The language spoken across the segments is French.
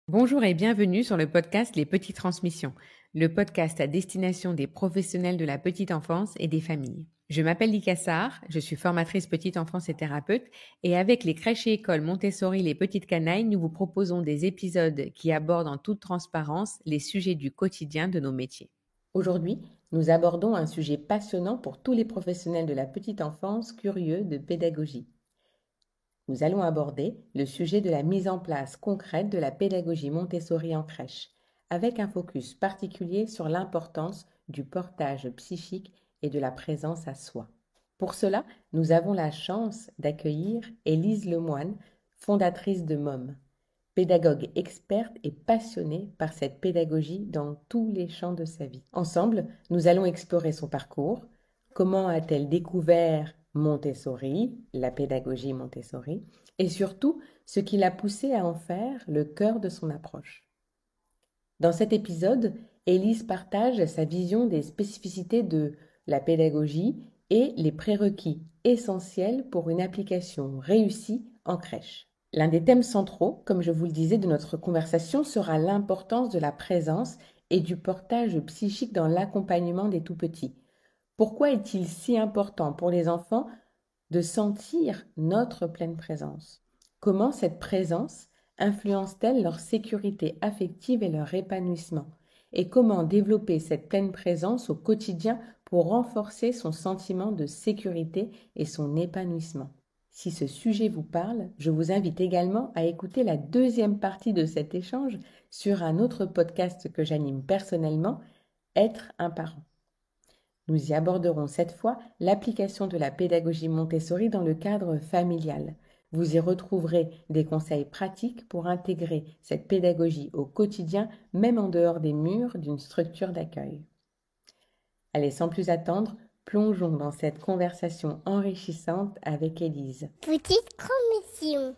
Bonjour et bienvenue sur le podcast Les Petites Transmissions, le podcast à destination des professionnels de la petite enfance et des familles. Je m'appelle Lika Sarr, je suis formatrice petite enfance et thérapeute et avec les crèches et écoles Montessori Les Petites Canailles, nous vous proposons des épisodes qui abordent en toute transparence les sujets du quotidien de nos métiers. Aujourd'hui, nous abordons un sujet passionnant pour tous les professionnels de la petite enfance curieux de pédagogie. Nous allons aborder le sujet de la mise en place concrète de la pédagogie Montessori en crèche, avec un focus particulier sur l'importance du portage psychique et de la présence à soi. Pour cela, nous avons la chance d'accueillir Élise Lemoine, fondatrice de MOM, pédagogue experte et passionnée par cette pédagogie dans tous les champs de sa vie. Ensemble, nous allons explorer son parcours, comment a-t-elle découvert Montessori, la pédagogie Montessori, et surtout ce qui l'a poussée à en faire le cœur de son approche. Dans cet épisode, Élise partage sa vision des spécificités de la pédagogie et les prérequis essentiels pour une application réussie en crèche. L'un des thèmes centraux, comme je vous le disais, de notre conversation sera l'importance de la présence et du portage psychique dans l'accompagnement des tout-petits. Pourquoi est-il si important pour les enfants de sentir notre pleine présence? Comment cette présence influence-t-elle leur sécurité affective et leur épanouissement? Et comment développer cette pleine présence au quotidien pour renforcer son sentiment de sécurité et son épanouissement? Si ce sujet vous parle, je vous invite également à écouter la deuxième partie de cet échange sur un autre podcast que j'anime personnellement, Être un parent. Nous y aborderons cette fois l'application de la pédagogie Montessori dans le cadre familial. Vous y retrouverez des conseils pratiques pour intégrer cette pédagogie au quotidien, même en dehors des murs d'une structure d'accueil. Allez, sans plus attendre, plongeons dans cette conversation enrichissante avec Élise. Petite commission.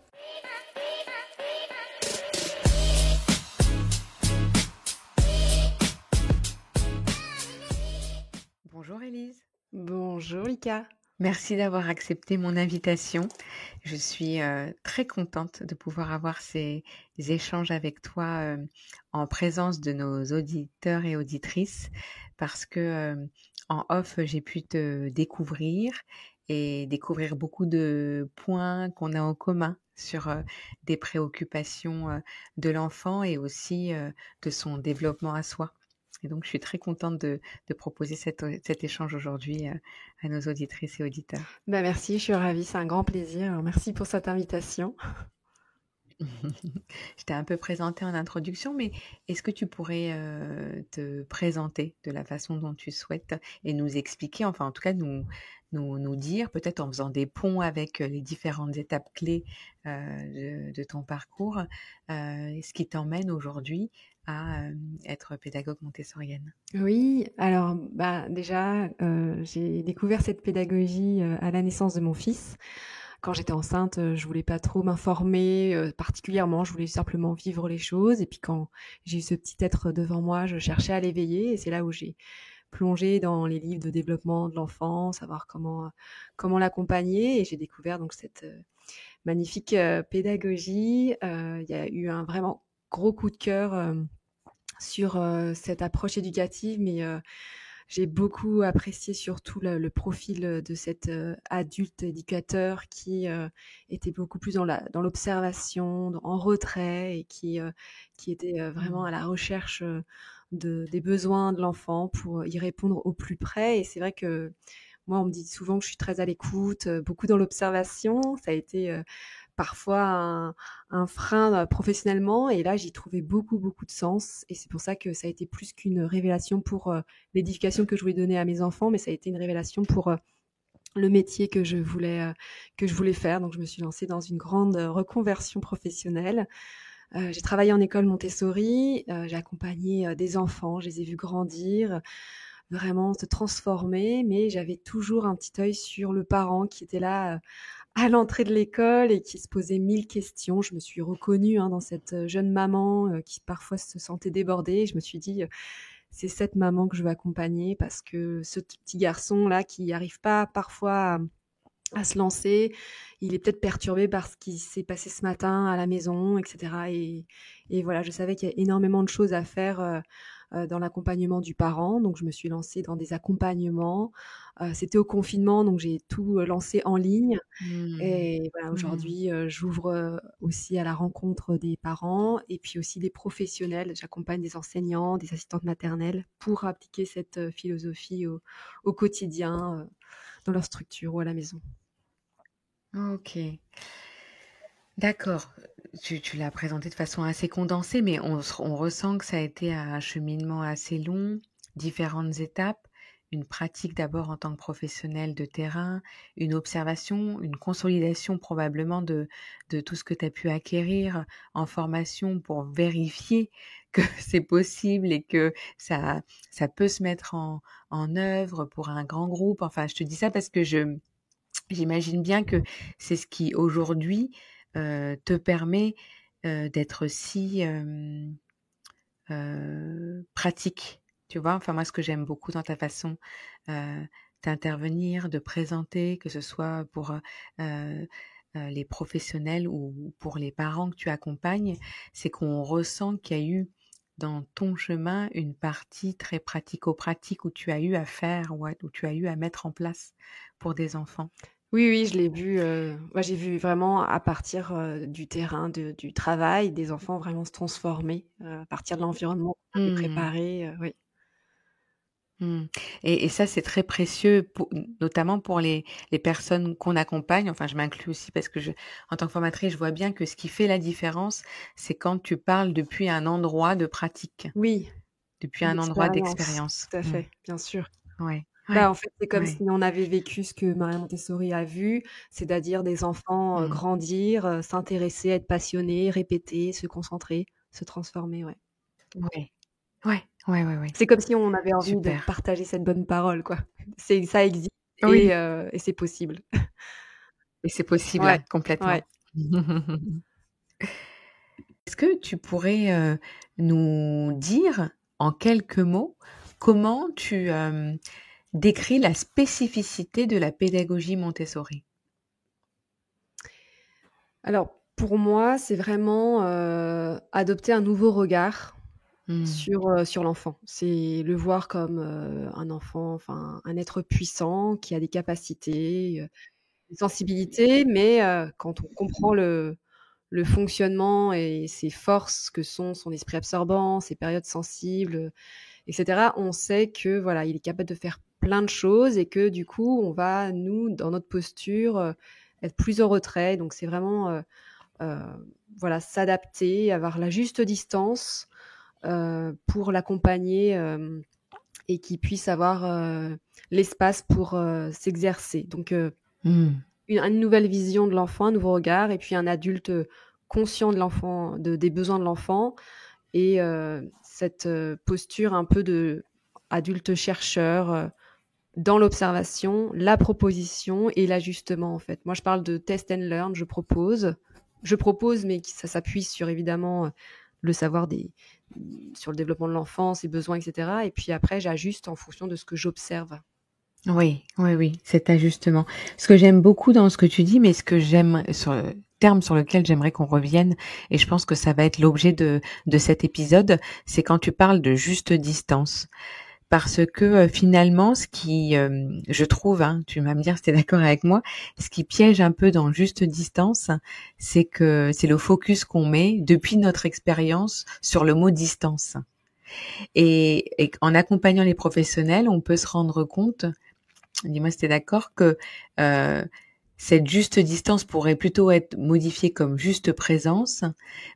Bonjour Élise. Bonjour Lika. Merci d'avoir accepté mon invitation. Je suis très contente de pouvoir avoir ces échanges avec toi en présence de nos auditeurs et auditrices parce que en off, j'ai pu te découvrir et découvrir beaucoup de points qu'on a en commun sur des préoccupations de l'enfant et aussi de son développement à soi. Et donc, je suis très contente de proposer cet échange aujourd'hui à nos auditrices et auditeurs. Merci, je suis ravie, c'est un grand plaisir. Merci pour cette invitation. Je t'ai un peu présenté en introduction, mais est-ce que tu pourrais te présenter de la façon dont tu souhaites et nous expliquer, enfin en tout cas nous dire, peut-être en faisant des ponts avec les différentes étapes clés de ton parcours, ce qui t'emmène aujourd'hui à être pédagogue montessorienne? Oui, alors déjà, j'ai découvert cette pédagogie à la naissance de mon fils. Quand j'étais enceinte, je voulais pas trop m'informer particulièrement, je voulais simplement vivre les choses. Et puis quand j'ai eu ce petit être devant moi, je cherchais à l'éveiller. Et c'est là où j'ai plongé dans les livres de développement de l'enfant, savoir comment l'accompagner. Et j'ai découvert donc cette magnifique pédagogie. Il y a eu un vraiment gros coup de cœur sur cette approche éducative, mais j'ai beaucoup apprécié surtout le profil de cet adulte éducateur qui était beaucoup plus dans l'observation, en retrait et qui était vraiment à la recherche des besoins de l'enfant pour y répondre au plus près. Et c'est vrai que moi, on me dit souvent que je suis très à l'écoute, beaucoup dans l'observation. Ça a été parfois un frein professionnellement, et là j'y trouvais beaucoup de sens, et c'est pour ça que ça a été plus qu'une révélation pour l'édification que je voulais donner à mes enfants, mais ça a été une révélation pour le métier que je voulais faire. Donc je me suis lancée dans une grande reconversion professionnelle. J'ai travaillé en école Montessori, j'ai accompagné des enfants, je les ai vus grandir, vraiment se transformer, mais j'avais toujours un petit œil sur le parent qui était là à l'entrée de l'école et qui se posait 1000 questions. Je me suis reconnue dans cette jeune maman qui parfois se sentait débordée. Je me suis dit, c'est cette maman que je veux accompagner, parce que ce petit garçon-là qui n'arrive pas parfois à se lancer. Il est peut-être perturbé par ce qui s'est passé ce matin à la maison, etc. Et voilà, je savais qu'il y a énormément de choses à faire dans l'accompagnement du parent. Donc, je me suis lancée dans des accompagnements. C'était au confinement, donc j'ai tout lancé en ligne. Mmh. Et voilà, Mmh. aujourd'hui, j'ouvre aussi à la rencontre des parents et puis aussi des professionnels. J'accompagne des enseignants, des assistantes maternelles pour appliquer cette philosophie au quotidien, dans leur structure ou à la maison. OK. D'accord. Tu l'as présenté de façon assez condensée, mais on ressent que ça a été un cheminement assez long, différentes étapes, une pratique d'abord en tant que professionnel de terrain, une observation, une consolidation probablement de tout ce que tu as pu acquérir en formation pour vérifier que c'est possible et que ça peut se mettre en œuvre pour un grand groupe. Enfin, je te dis ça parce que j'imagine bien que c'est ce qui aujourd'hui, te permet, d'être si, pratique, tu vois? Enfin moi ce que j'aime beaucoup dans ta façon, heu, d'intervenir, de présenter, que ce soit pour, les professionnels ou pour les parents que tu accompagnes, c'est qu'on ressent qu'il y a eu dans ton chemin une partie très pratico-pratique où tu as eu à faire, ouais, où tu as eu à mettre en place pour des enfants. Oui, oui, je l'ai vu, moi, j'ai vu vraiment à partir, du terrain, du travail, des enfants vraiment se transformer, à partir de l'environnement qu'on avait Mmh. préparé, oui. Mmh. Et ça, c'est très précieux notamment pour les personnes qu'on accompagne. Enfin, je m'inclus aussi parce que en tant que formatrice, je vois bien que ce qui fait la différence, c'est quand tu parles depuis un endroit de pratique, Oui, depuis un endroit d'expérience, d'expérience. tout à Mmh. fait, bien sûr. Ouais, Bah, ouais, en fait, c'est comme si ouais. on avait vécu ce que Maria Montessori a vu, c'est-à-dire des enfants, Mmh. grandir, s'intéresser, être passionnés, répéter, se concentrer, se transformer, ouais. Ouais. Ouais, ouais, ouais, ouais. C'est comme si on avait envie de Super. partager cette bonne parole, quoi. Ça existe Oui, et c'est possible. et c'est possible, Ouais, hein, ouais. complètement. Est-ce que tu pourrais, nous dire en quelques mots comment tu, décris la spécificité de la pédagogie Montessori? Alors, pour moi, c'est vraiment, adopter un nouveau regard Mmh. sur l'enfant. C'est le voir comme, un enfant, enfin, un être puissant qui a des capacités, une sensibilité, mais quand on comprend le fonctionnement et ses forces que sont son esprit absorbant, ses périodes sensibles, et cetera, on sait que, voilà, il est capable de faire plein de choses et que du coup, on va, nous, dans notre posture, être plus en retrait. Donc c'est vraiment, heu, voilà, s'adapter, avoir la juste distance, pour l'accompagner, et qu'il puisse avoir, l'espace pour, s'exercer. Donc Mmh. une nouvelle vision de l'enfant, un nouveau regard et puis un adulte, conscient de l'enfant, des besoins de l'enfant et cette, posture un peu d'adulte chercheur, dans l'observation, la proposition et l'ajustement, en fait. Moi, je parle de test and learn, je propose, mais qui ça s'appuie sur évidemment, le savoir sur le développement de l'enfant, ses besoins et cetera et puis après j'ajuste en fonction de ce que j'observe. Oui, oui, oui, cet ajustement. Ce que j'aime beaucoup dans ce que tu dis, mais ce que j'aime sur le terme sur lequel j'aimerais qu'on revienne, et je pense que ça va être l'objet de cet épisode, c'est quand tu parles de juste distance. Parce que, finalement, ce qui, je trouve, hein, tu vas me dire si tu es d'accord avec moi, ce qui piège un peu dans juste distance, c'est que c'est le focus qu'on met depuis notre expérience sur le mot distance. Et en accompagnant les professionnels, on peut se rendre compte, dis-moi si tu es d'accord, que, heu, cette juste distance pourrait plutôt être modifiée comme juste présence,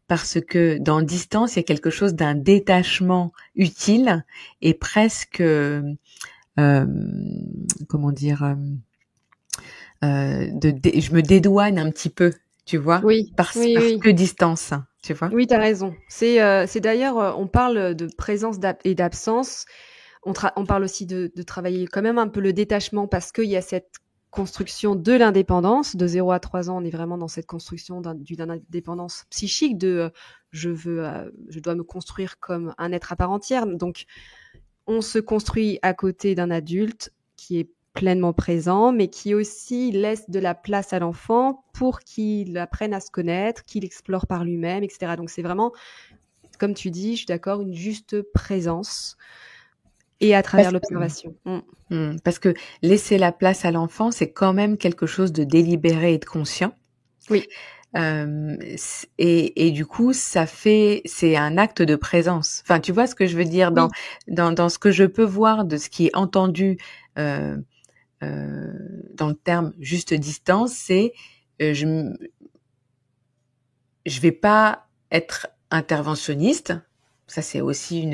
parce que dans distance, il y a quelque chose d'un détachement utile et presque, comment dire? Je me dédouane un petit peu, tu vois? Oui, oui, Parce oui. que distance, tu vois? Oui, tu as raison. C'est d'ailleurs, on parle de présence et d'absence. On parle aussi de travailler quand même un peu le détachement parce qu'il y a cette construction de l'indépendance. De 0 à 3 ans, on est vraiment dans cette construction d'une indépendance psychique je dois me construire comme un être à part entière. Donc, on se construit à côté d'un adulte qui est pleinement présent, mais qui aussi laisse de la place à l'enfant pour qu'il apprenne à se connaître, qu'il explore par lui-même, etc. Donc c'est vraiment, comme tu dis, je suis d'accord, une juste présence et à travers l'observation. Parce que laisser la place à l'enfant, c'est quand même quelque chose de délibéré et de conscient. Oui. Et du coup, c'est un acte de présence. Enfin, tu vois ce que je veux dire dans ce que je peux voir de ce qui est entendu dans le terme juste distance, c'est je vais pas être interventionniste. Ça, c'est aussi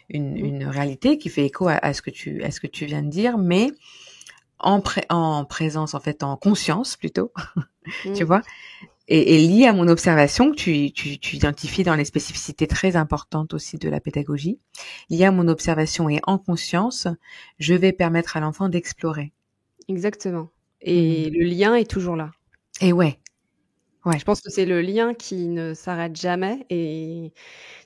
une réalité qui fait écho à ce que tu viens de dire, mais en présence, en fait, en conscience plutôt, tu vois. Et lié à mon observation, que tu identifies dans les spécificités très importantes aussi de la pédagogie, lié à mon observation et en conscience, je vais permettre à l'enfant d'explorer. Exactement. Et le lien est toujours là. Et ouais. Je pense que c'est le lien qui ne s'arrête jamais et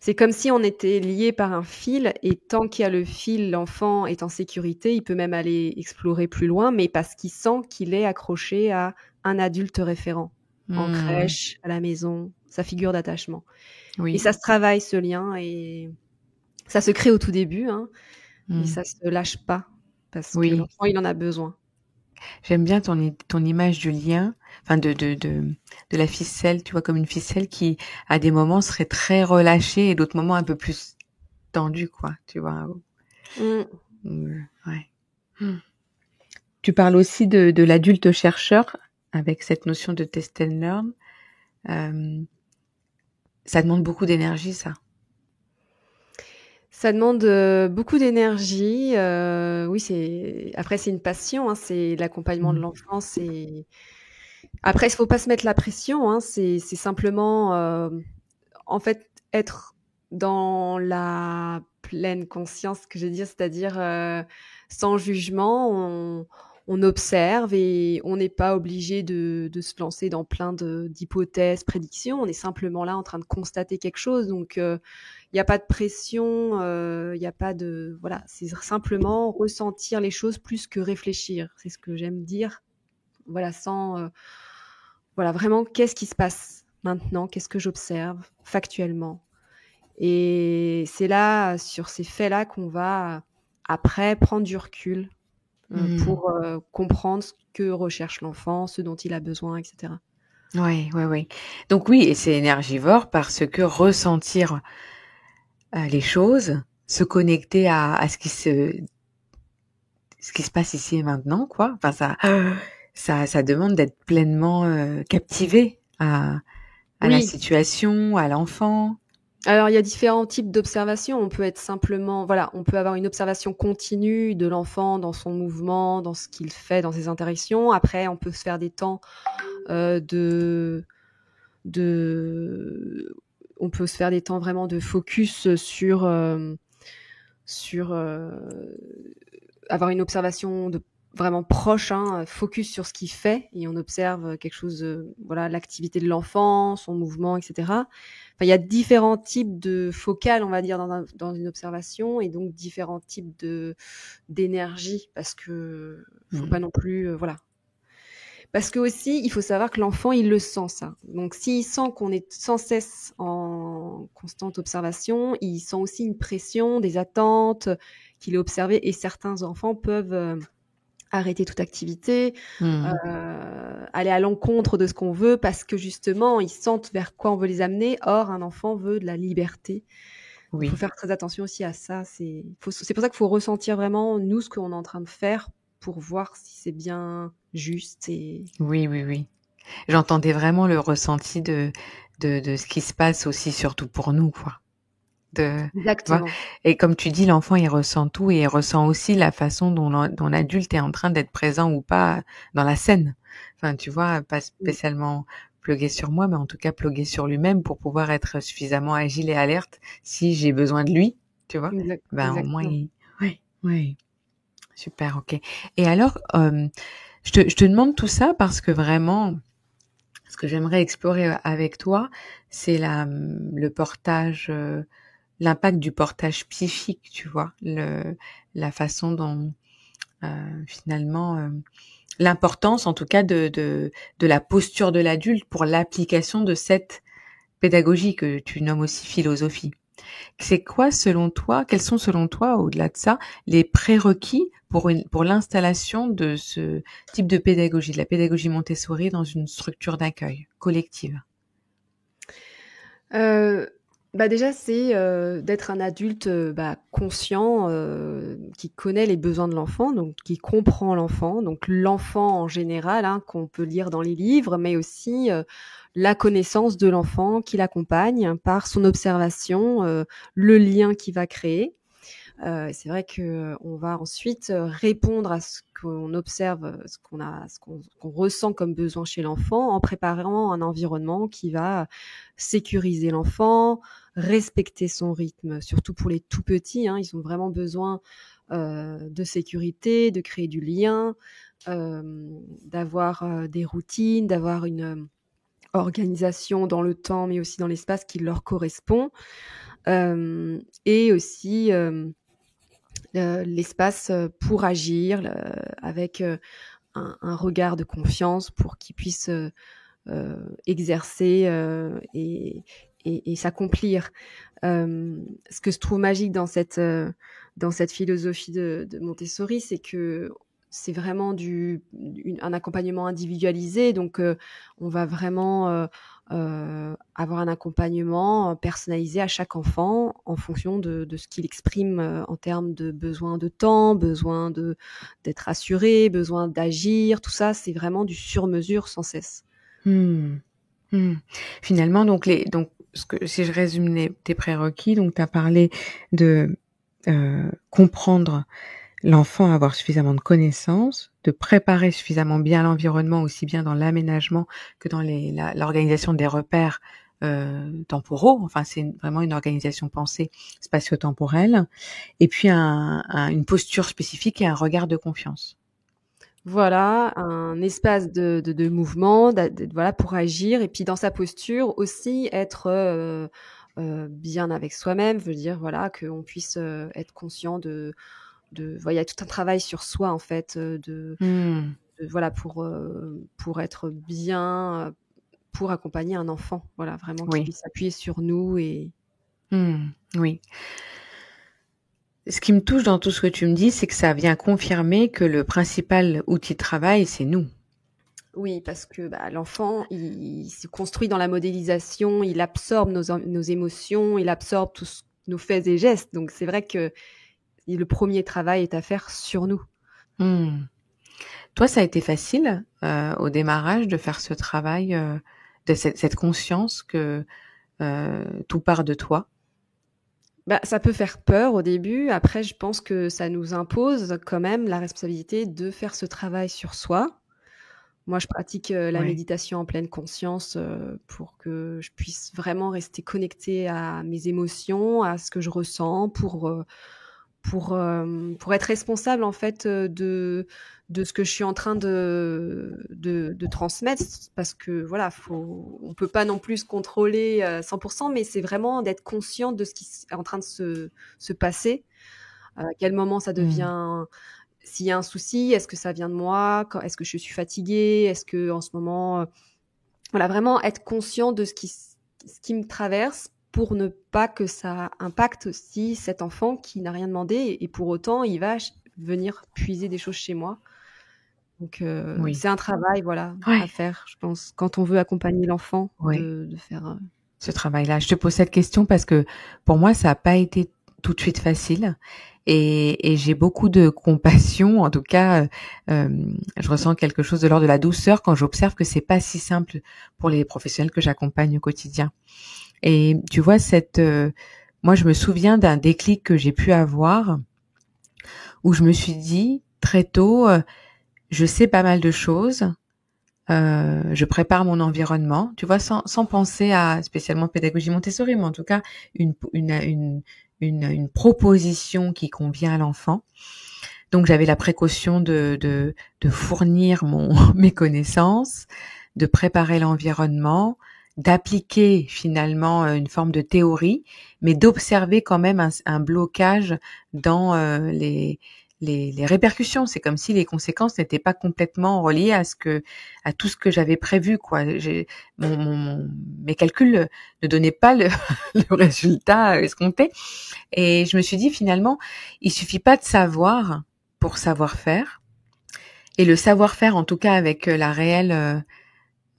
c'est comme si on était liés par un fil et tant qu'il y a le fil, l'enfant est en sécurité, il peut même aller explorer plus loin, mais parce qu'il sent qu'il est accroché à un adulte référent, en crèche, à la maison, sa figure d'attachement. Oui. Et ça se travaille ce lien et ça se crée au tout début, hein, et ça se lâche pas parce que l'enfant, il en a besoin. J'aime bien ton image du lien, enfin de la ficelle, tu vois, comme une ficelle qui, à des moments, serait très relâchée et d'autres moments un peu plus tendue, quoi, tu vois. Ouais. Tu parles aussi de l'adulte chercheur avec cette notion de test and learn. Ça demande beaucoup d'énergie, ça. Ça demande beaucoup d'énergie. Oui, c'est une passion, hein, c'est l'accompagnement de l'enfant. Après, il faut pas se mettre la pression, hein, c'est simplement, en fait, être dans la pleine conscience, que je veux dire, c'est-à-dire sans jugement, on observe et on n'est pas obligé de se lancer dans plein d'hypothèses, prédictions. On est simplement là en train de constater quelque chose. Donc, il n'y a pas de pression, il n'y a pas de... Voilà, c'est simplement ressentir les choses plus que réfléchir. C'est ce que j'aime dire. Voilà, sans... voilà, vraiment, qu'est-ce qui se passe maintenant? Qu'est-ce que j'observe factuellement? Et c'est là, sur ces faits-là, qu'on va après prendre du recul pour comprendre ce que recherche l'enfant, ce dont il a besoin, etc. Oui. Donc oui, et c'est énergivore parce que ressentir les choses, se connecter à ce qui se passe ici et maintenant, quoi. Enfin, ça demande d'être pleinement captivé à la situation, à l'enfant. Alors, il y a différents types d'observations. On peut être simplement, voilà, on peut avoir une observation continue de l'enfant dans son mouvement, dans ce qu'il fait, dans ses interactions. Après, on peut se faire des temps on peut se faire des temps vraiment de focus sur avoir une observation vraiment proche, hein, focus sur ce qu'il fait et on observe quelque chose, voilà, l'activité de l'enfant, son mouvement, etc. Enfin, il y a différents types de focales, on va dire, dans une observation et donc différents types d'énergie parce que faut pas non plus, voilà. Parce que aussi, il faut savoir que l'enfant, il le sent, ça. Donc, s'il sent qu'on est sans cesse en constante observation, il sent aussi une pression, des attentes, qu'il est observé. Et certains enfants peuvent arrêter toute activité, aller à l'encontre de ce qu'on veut, parce que justement, ils sentent vers quoi on veut les amener. Or, un enfant veut de la liberté. Il faut faire très attention aussi à ça. C'est pour ça qu'il faut ressentir vraiment, nous, ce qu'on est en train de faire pour voir si c'est bien juste. Oui. J'entendais vraiment le ressenti de ce qui se passe aussi, surtout pour nous, quoi. Exactement. Et comme tu dis, l'enfant, il ressent tout et il ressent aussi la façon dont l'adulte est en train d'être présent ou pas dans la scène. Enfin, tu vois, pas spécialement plugué sur moi, mais en tout cas plugué sur lui-même pour pouvoir être suffisamment agile et alerte si j'ai besoin de lui, tu vois. Au moins, oui. Super, ok. Et alors, je te demande tout ça parce que vraiment, ce que j'aimerais explorer avec toi, c'est le portage, l'impact du portage psychique, tu vois, la façon dont finalement l'importance, en tout cas, de la posture de l'adulte pour l'application de cette pédagogie que tu nommes aussi philosophie. C'est quoi, selon toi, quels sont selon toi, au-delà de ça, les prérequis pour l'installation de ce type de pédagogie, de la pédagogie Montessori dans une structure d'accueil collective? Déjà, c'est d'être un adulte conscient, qui connaît les besoins de l'enfant, donc qui comprend l'enfant. Donc l'enfant en général, qu'on peut lire dans les livres, mais aussi la connaissance de l'enfant qui l'accompagne par son observation, le lien qu'il va créer. C'est vrai qu'on va ensuite répondre à ce qu'on observe, ce qu'on ressent comme besoin chez l'enfant, en préparant un environnement qui va sécuriser l'enfant, respecter son rythme, surtout pour les tout petits. Ils ont vraiment besoin de sécurité, de créer du lien, d'avoir des routines, d'avoir une organisation dans le temps, mais aussi dans l'espace qui leur correspond. Et aussi l'espace pour agir avec un regard de confiance pour qu'ils puissent exercer et s'accomplir. Ce que je trouve magique dans cette philosophie de Montessori, c'est que c'est vraiment un accompagnement individualisé. Donc, on va vraiment avoir un accompagnement personnalisé à chaque enfant en fonction de ce qu'il exprime en termes de besoin de temps, besoin d'être assuré, besoin d'agir. Tout ça, c'est vraiment du sur-mesure sans cesse. Finalement, donc si je résume tes prérequis, donc tu as parlé de comprendre l'enfant, avoir suffisamment de connaissances, de préparer suffisamment bien l'environnement, aussi bien dans l'aménagement que dans l'organisation des repères temporaux. Enfin, c'est vraiment une organisation pensée spatio-temporelle. Et puis une posture spécifique et un regard de confiance. Voilà, un espace de mouvement, voilà, pour agir. Et puis dans sa posture aussi être bien avec soi-même, veut dire voilà qu'on puisse être conscient il y a tout un travail sur soi en fait, voilà pour être bien, pour accompagner un enfant, voilà, vraiment qu'il puisse s'appuyer sur nous et oui. Ce qui me touche dans tout ce que tu me dis, c'est que ça vient confirmer que le principal outil de travail, c'est nous. Oui, parce que l'enfant, il se construit dans la modélisation, il absorbe nos émotions, il absorbe tous nos faits et gestes. Donc c'est vrai que le premier travail est à faire sur nous. Toi, ça a été facile au démarrage de faire ce travail, de cette conscience que tout part de toi? Ça peut faire peur au début. Après, je pense que ça nous impose quand même la responsabilité de faire ce travail sur soi. Moi, je pratique la méditation en pleine conscience pour que je puisse vraiment rester connectée à mes émotions, à ce que je ressens, pour être responsable en fait de ce que je suis en train de transmettre, parce que voilà, on peut pas non plus se contrôler 100%, mais c'est vraiment d'être conscient de ce qui est en train de se passer, à quel moment ça devient, s'il y a un souci, est-ce que ça vient de moi, est-ce que je suis fatiguée, est-ce que en ce moment, voilà, vraiment être conscient de ce qui me traverse, pour ne pas que ça impacte aussi cet enfant qui n'a rien demandé et pour autant il va venir puiser des choses chez moi. Donc c'est un travail à faire, je pense, quand on veut accompagner l'enfant, de faire ce travail-là. Je te pose cette question parce que pour moi ça n'a pas été tout de suite facile et j'ai beaucoup de compassion. En tout cas, je ressens quelque chose de l'ordre de la douceur quand j'observe que c'est pas si simple pour les professionnels que j'accompagne au quotidien. Et tu vois, moi, je me souviens d'un déclic que j'ai pu avoir où je me suis dit très tôt, je sais pas mal de choses, je prépare mon environnement, tu vois, sans penser à spécialement pédagogie Montessori, mais en tout cas une proposition qui convient à l'enfant. Donc j'avais la précaution de fournir mes connaissances, de préparer l'environnement, d'appliquer finalement une forme de théorie, mais d'observer quand même un blocage dans les répercussions. C'est comme si les conséquences n'étaient pas complètement reliées à tout ce que j'avais prévu, quoi. Mes calculs ne donnaient pas le, le résultat escompté. Et je me suis dit, finalement, il suffit pas de savoir pour savoir faire. Et le savoir-faire, en tout cas, avec la réelle,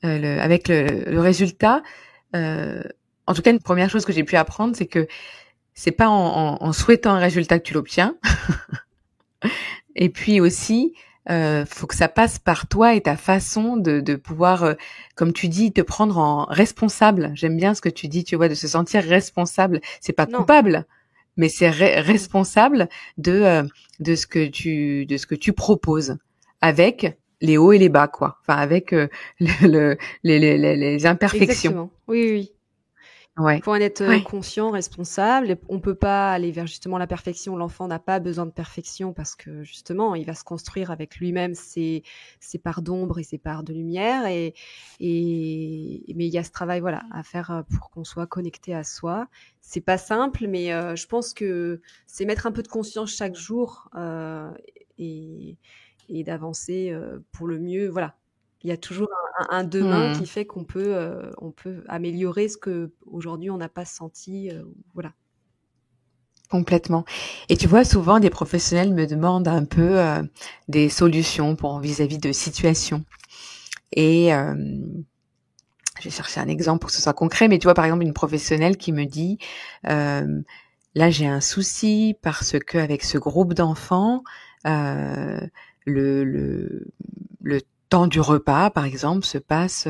avec le résultat, en tout cas, une première chose que j'ai pu apprendre, c'est que c'est pas en souhaitant un résultat que tu l'obtiens. Et puis aussi, faut que ça passe par toi et ta façon de pouvoir, comme tu dis, te prendre en responsable. J'aime bien ce que tu dis, tu vois, de se sentir responsable. C'est pas Non. coupable, mais c'est responsable de ce que tu proposes, avec les hauts et les bas, quoi. Enfin, avec les imperfections. Exactement. Oui, oui, oui. Ouais. Il faut en être Ouais. conscient, responsable. On peut pas aller vers justement la perfection. L'enfant n'a pas besoin de perfection parce que justement, il va se construire avec lui-même ses parts d'ombre et ses parts de lumière. Mais il y a ce travail, voilà, à faire pour qu'on soit connecté à soi. C'est pas simple, mais je pense que c'est mettre un peu de conscience chaque jour et d'avancer pour le mieux. Voilà. Il y a toujours un demain qui fait qu'on peut améliorer ce que aujourd'hui on n'a pas senti, voilà. Complètement. Et tu vois, souvent des professionnels me demandent un peu des solutions pour vis-à-vis de situations. Et je vais chercher un exemple pour que ce soit concret, mais tu vois, par exemple, une professionnelle qui me dit là, j'ai un souci parce que avec ce groupe d'enfants, le temps du repas, par exemple, se passe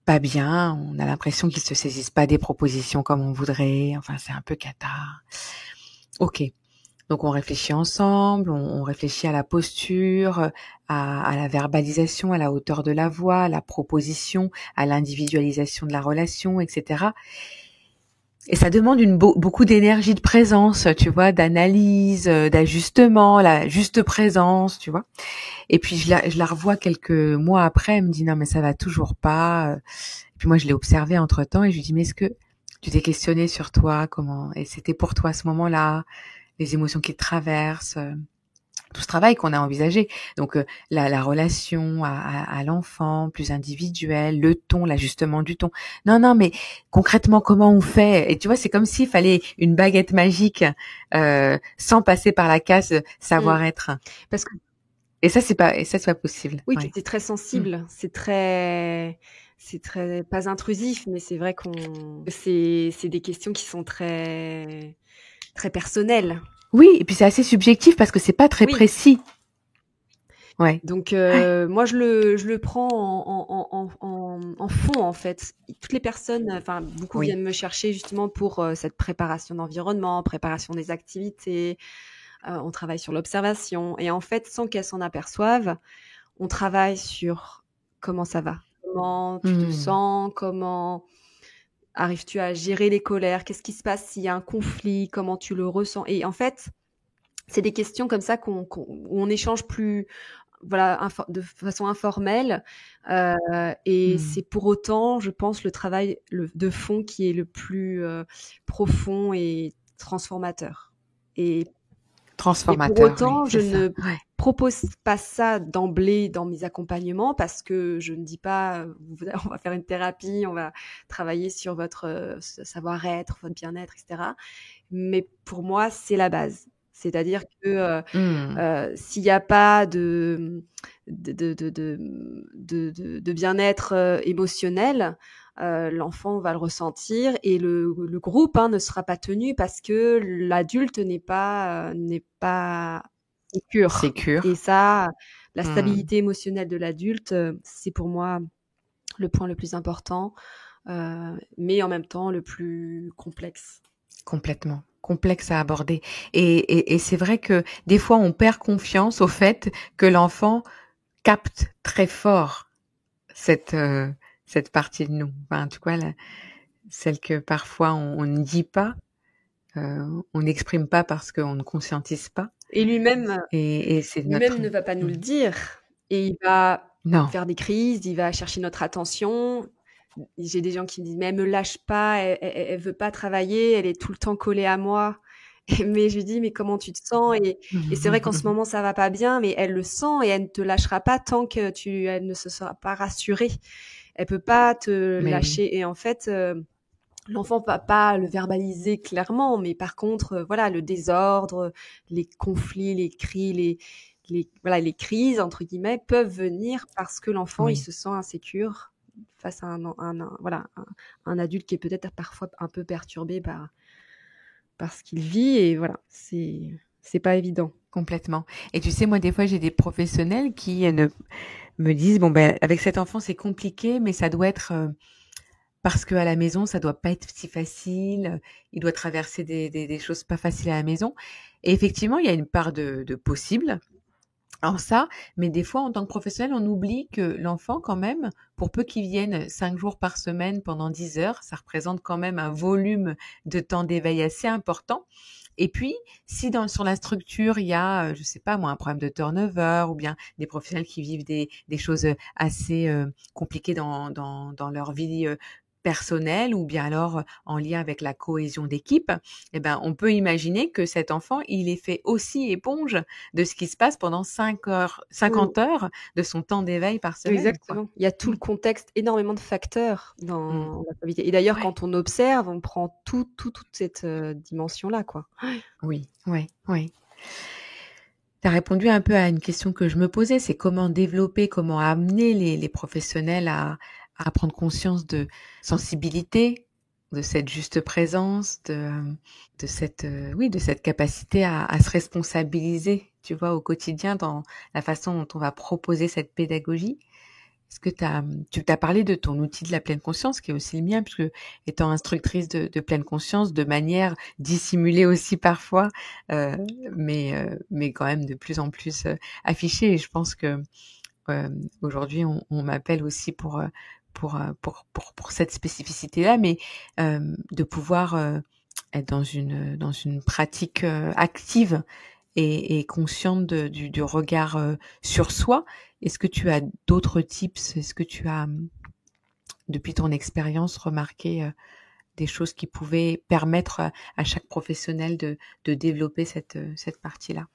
pas bien. On a l'impression qu'ils se saisissent pas des propositions comme on voudrait. Enfin, c'est un peu cata. Ok. Donc on réfléchit ensemble, on réfléchit à la posture, à la verbalisation, à la hauteur de la voix, à la proposition, à l'individualisation de la relation, etc. Et ça demande beaucoup d'énergie de présence, tu vois, d'analyse, d'ajustement, la juste présence, tu vois. Et puis je la revois quelques mois après, elle me dit non mais ça va toujours pas. Et puis moi je l'ai observée entre-temps et je lui dis mais est-ce que tu t'es questionné sur toi, comment, et c'était pour toi à ce moment-là, les émotions qui te traversent, tout ce travail qu'on a envisagé. Donc la relation à l'enfant, plus individuelle, le ton, l'ajustement du ton. Non, mais concrètement, comment on fait? Et tu vois, c'est comme s'il fallait une baguette magique sans passer par la case savoir-être. Parce que Et ça, c'est pas possible. oui, Ouais. tu es très sensible. C'est très pas intrusif, mais c'est vrai c'est des questions qui sont très très personnelles. Oui, et puis c'est assez subjectif parce que c'est pas très précis. Ouais. Donc moi je le prends en fond en fait. Toutes les personnes, enfin beaucoup viennent me chercher justement pour cette préparation d'environnement, préparation des activités. On travaille sur l'observation et en fait sans qu'elles s'en aperçoivent, on travaille sur comment ça va, comment tu te sens, comment arrives-tu à gérer les colères, qu'est-ce qui se passe s'il y a un conflit, comment tu le ressens. Et en fait, c'est des questions comme ça où on échange plus, voilà, de façon informelle. Et c'est pour autant, je pense, le travail de fond qui est le plus profond et transformateur. Et pour autant, je ne propose pas ça d'emblée dans mes accompagnements parce que je ne dis pas on va faire une thérapie, on va travailler sur votre savoir-être, votre bien-être, etc. Mais pour moi, c'est la base. C'est-à-dire que s'il n'y a pas de bien-être émotionnel, l'enfant va le ressentir et le groupe ne sera pas tenu parce que l'adulte n'est pas sécure. Et ça, la stabilité émotionnelle de l'adulte, c'est pour moi le point le plus important, mais en même temps le plus complexe. Complètement complexe à aborder. Et c'est vrai que des fois on perd confiance au fait que l'enfant capte très fort cette partie de nous. Enfin, tu vois, celle que parfois on ne dit pas, on n'exprime pas parce qu'on ne conscientise pas. Et lui-même, lui-même ne va pas nous le dire. Et il va faire des crises, il va chercher notre attention. J'ai des gens qui me disent mais elle me lâche pas, elle veut pas travailler, elle est tout le temps collée à moi. Mais je lui dis: «Mais comment tu te sens?» Et c'est vrai qu'en ce moment, ça va pas bien, mais elle le sent et elle ne te lâchera pas tant que elle ne se sera pas rassurée. Elle peut pas te Mais oui, lâcher et en fait, l'enfant va pas le verbaliser clairement, mais par contre, voilà, le désordre, les conflits, les cris, les «crises» entre guillemets peuvent venir parce que l'enfant, il oui. se sent insécure face à un adulte qui est peut-être parfois un peu perturbé par ce qu'il vit et voilà, c'est pas évident. Complètement. Et tu sais, moi, des fois, j'ai des professionnels qui me disent, bon, ben, avec cet enfant, c'est compliqué, mais ça doit être parce qu'à la maison, ça doit pas être si facile. Il doit traverser des choses pas faciles à la maison. Et effectivement, il y a une part de possible en ça, mais des fois, en tant que professionnel, on oublie que l'enfant, quand même, pour peu qu'il vienne 5 jours par semaine pendant 10 heures, ça représente quand même un volume de temps d'éveil assez important. Et puis, si sur la structure, il y a, je sais pas moi, un problème de turnover ou bien des professionnels qui vivent des choses assez compliquées dans leur vie personnelle ou bien alors en lien avec la cohésion d'équipe, eh ben, on peut imaginer que cet enfant, il est fait aussi éponge de ce qui se passe pendant 5 heures, Mmh. 50 heures de son temps d'éveil par semaine, quoi. Exactement. Il y a tout Mmh. le contexte, énormément de facteurs Mmh. dans la stabilité et d'ailleurs Ouais. quand on observe, on prend toute cette, dimension-là, quoi. Oui, ouais, ouais. Tu as répondu un peu à une question que je me posais, c'est comment développer, comment amener les professionnels à prendre conscience de sensibilité, de cette juste présence, de cette, oui, de cette capacité à se responsabiliser, tu vois, au quotidien dans la façon dont on va proposer cette pédagogie. Est-ce que tu t'as parlé de ton outil de la pleine conscience qui est aussi le mien, puisque étant instructrice de pleine conscience, de manière dissimulée aussi parfois, heu, mais quand même de plus en plus, affichée et je pense que, aujourd'hui on m'appelle aussi pour cette spécificité-là, mais, de pouvoir, être dans une pratique, active et consciente du regard, sur soi. Est-ce que tu as d'autres tips? Est-ce que tu as, depuis ton expérience, remarqué, des choses qui pouvaient permettre à chaque professionnel de développer cette partie-là?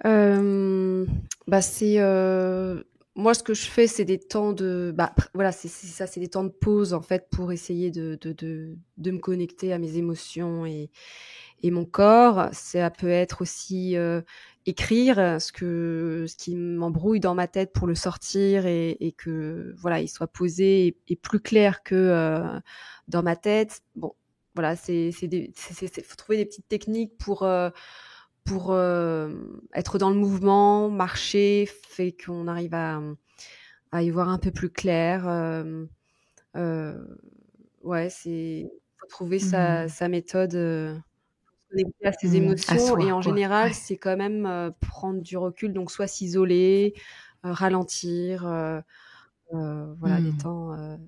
Hem, Bah, moi ce que je fais, c'est des temps de voilà, c'est ça, c'est des temps de pause en fait pour essayer de me connecter à mes émotions et mon corps. Ça peut être aussi, écrire ce qui m'embrouille dans ma tête pour le sortir et que voilà, il soit posé et plus clair que, dans ma tête. Bon, voilà, faut trouver des petites techniques pour, être dans le mouvement, marcher, fait qu'on arrive à y voir un peu plus clair, heu, ouais, faut trouver Mmh. sa méthode, se connecter à ses Mmh. À émotions et soi, en quoi. général, Ouais. c'est quand même, prendre du recul, donc soit s'isoler, ralentir, voilà, des Mmh. temps,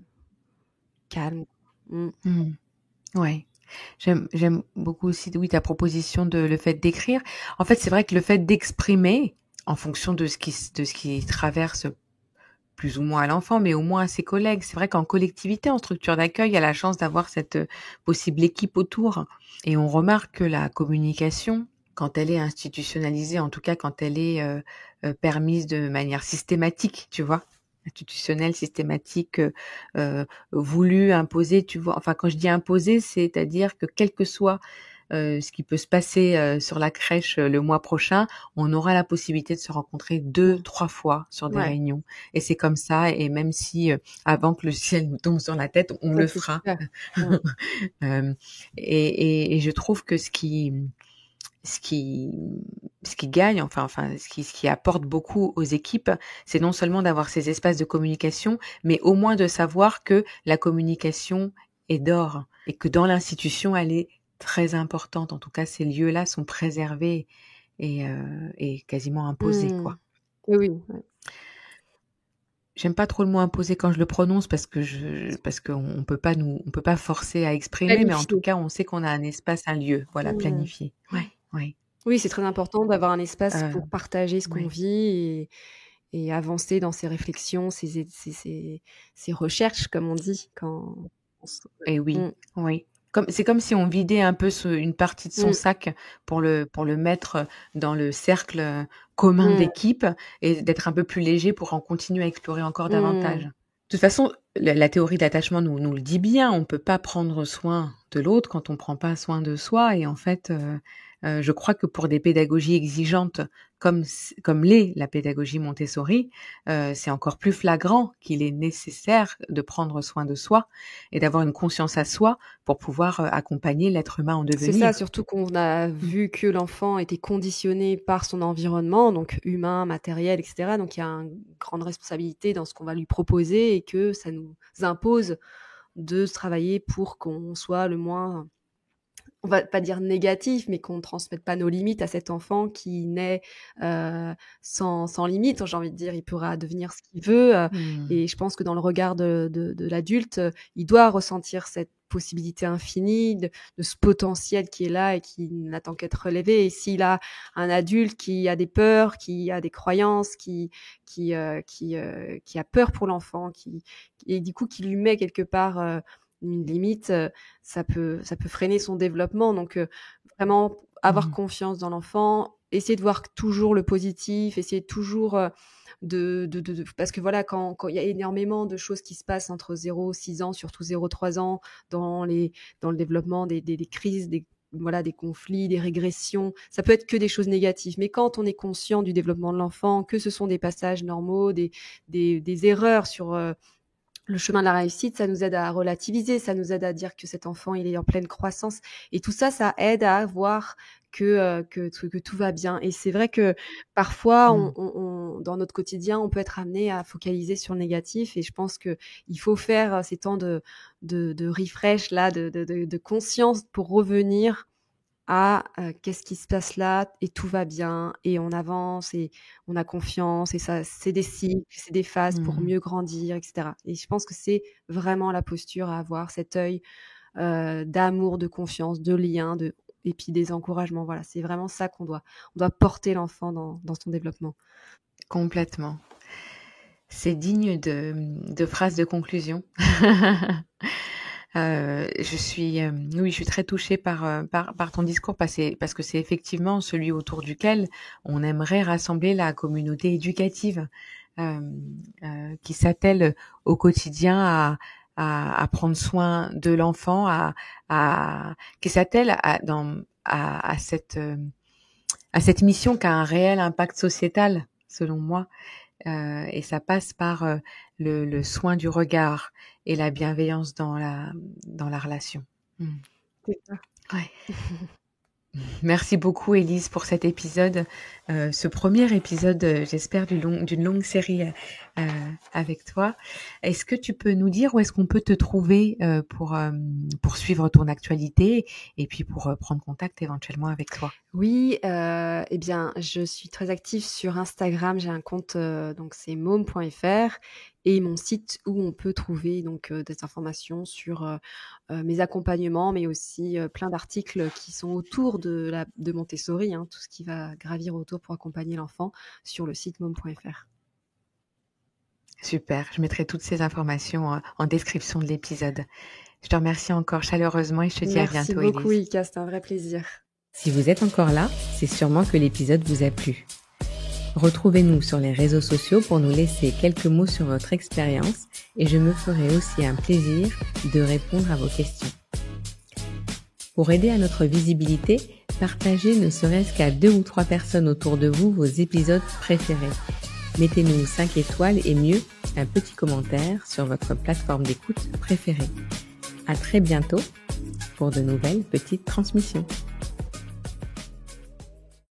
calmes. Mmh. Mmh. Ouais. J'aime beaucoup aussi, oui, ta proposition de le fait d'écrire. En fait, c'est vrai que le fait d'exprimer en fonction de ce qui traverse plus ou moins à l'enfant, mais au moins à ses collègues. C'est vrai qu'en collectivité, en structure d'accueil, il y a la chance d'avoir cette, possible équipe autour et on remarque que la communication, quand elle est institutionnalisée, en tout cas quand elle est, permise de manière systématique, tu vois? Institutionnelle, systématique, voulue, imposée, tu vois? Enfin, quand je dis imposée, c'est-à-dire que quel que soit ce qui peut se passer, sur la crèche, le mois prochain, on aura la possibilité de se rencontrer deux, Mmh. trois fois sur des Ouais, réunions et c'est comme ça et même si, avant que le ciel nous tombe sur la tête, on ça le c'est fera. super. Mmh. Hem et je trouve que ce qui ce qui gagne, enfin, ce qui apporte beaucoup aux équipes, c'est non seulement d'avoir ces espaces de communication, mais au moins de savoir que la communication est d'or et que dans l'institution, elle est très importante. En tout cas, ces lieux-là sont préservés et quasiment imposés, Mmh. quoi. Oui, oui, ouais. J'aime pas trop le mot imposer quand je le prononce parce on peut pas forcer à exprimer, mais en tout Planifier. cas, on sait qu'on a un espace, un lieu, voilà, Mmh. planifié. Ouais, ouais, Oui, c'est très important d'avoir un espace heu, pour partager ce qu'on ouais. vit et avancer dans ses réflexions, ses recherches, comme on dit quand on se Et oui, mmh. oui. C'est comme si on vidait un peu une partie de son Mmh. sac pour le mettre dans le cercle commun Mmh. d'équipe et d'être un peu plus léger pour en continuer à explorer encore davantage. Mmh. De toute façon, la théorie de l'attachement nous le dit bien, on peut pas prendre soin de l'autre quand on prend pas soin de soi et en fait, je crois que pour des pédagogies exigeantes comme l'est la pédagogie Montessori, c'est encore plus flagrant qu'il est nécessaire de prendre soin de soi et d'avoir une conscience à soi pour pouvoir, accompagner l'être humain en C'est ça, devenir. surtout qu'on a Mmh. vu que l'enfant était conditionné par son environnement, donc humain, matériel, et cetera. Donc il y a une grande responsabilité dans ce qu'on va lui proposer et que ça nous impose de travailler pour qu'on soit le moins, on va pas dire négatif, mais qu'on ne transmette pas nos limites à cet enfant qui naît sans limite. J'ai envie de dire, il pourra devenir ce qu'il veut. Mmh. Et je pense que dans le regard de l'adulte, il doit ressentir cette possibilité infinie, de ce potentiel qui est là et qui n'attend qu'être relevé. Et s'il a un adulte qui a des peurs, qui a des croyances, qui a peur pour l'enfant, et du coup qui lui met quelque part une limite, ça peut freiner son développement. Donc vraiment avoir Mmh. confiance dans l'enfant, essayer de voir toujours le positif, essayer toujours de parce que voilà, quand il y a énormément de choses qui se passent entre 0-6 ans, surtout 0-3 ans, dans le développement des crises, des conflits, des régressions, ça peut être que des choses négatives. Mais quand on est conscient du développement de l'enfant, que ce sont des passages normaux, des erreurs sur le chemin de la réussite, ça nous aide à relativiser, ça nous aide à dire que cet enfant, il est en pleine croissance. Et tout ça, ça aide à voir que tout va bien. Et c'est vrai que parfois, Mmh. dans notre quotidien, on peut être amené à focaliser sur le négatif. Et je pense que il faut faire ces temps de refresh, là, de conscience pour revenir à qu'est-ce qui se passe là et tout va bien et on avance et on a confiance et ça, c'est des cycles, c'est des phases pour Mmh. mieux grandir, et cetera. Et je pense que c'est vraiment la posture à avoir, cet œil d'amour, de confiance, de lien, et puis des encouragements. Voilà, c'est vraiment ça on doit porter l'enfant dans son développement. Complètement. C'est digne de phrases de conclusion. Oui, je suis très touchée par ton discours parce que c'est effectivement celui autour duquel on aimerait rassembler la communauté éducative, qui s'attelle au quotidien à prendre soin de l'enfant, qui s'attelle à cette mission qui a un réel impact sociétal, selon moi. Et ça passe par le soin du regard et la bienveillance dans la relation. Mmh. C'est ça. Ouais. Merci beaucoup Élise pour cet épisode, ce premier épisode, j'espère d'une longue série avec toi. Est-ce que tu peux nous dire où est-ce qu'on peut te trouver pour suivre ton actualité et puis pour prendre contact éventuellement avec toi? Oui, eh bien, je suis très active sur Instagram. J'ai un compte, donc c'est môme.fr et mon site où on peut trouver donc des informations sur mes accompagnements, mais aussi plein d'articles qui sont autour de Montessori, hein, tout ce qui va gravir autour pour accompagner l'enfant sur le site môme.fr. Super, je mettrai toutes ces informations en description de l'épisode. Je te remercie encore chaleureusement et je te dis à Merci bientôt beaucoup, Élise. Ika, c'était un vrai plaisir. Si vous êtes encore là, c'est sûrement que l'épisode vous a plu. Retrouvez-nous sur les réseaux sociaux pour nous laisser quelques mots sur votre expérience et je me ferai aussi un plaisir de répondre à vos questions. Pour aider à notre visibilité, partagez ne serait-ce qu'à 2 ou 3 personnes autour de vous vos épisodes préférés. Mettez-nous 5 étoiles et mieux, un petit commentaire sur votre plateforme d'écoute préférée. À très bientôt pour de nouvelles petites transmissions.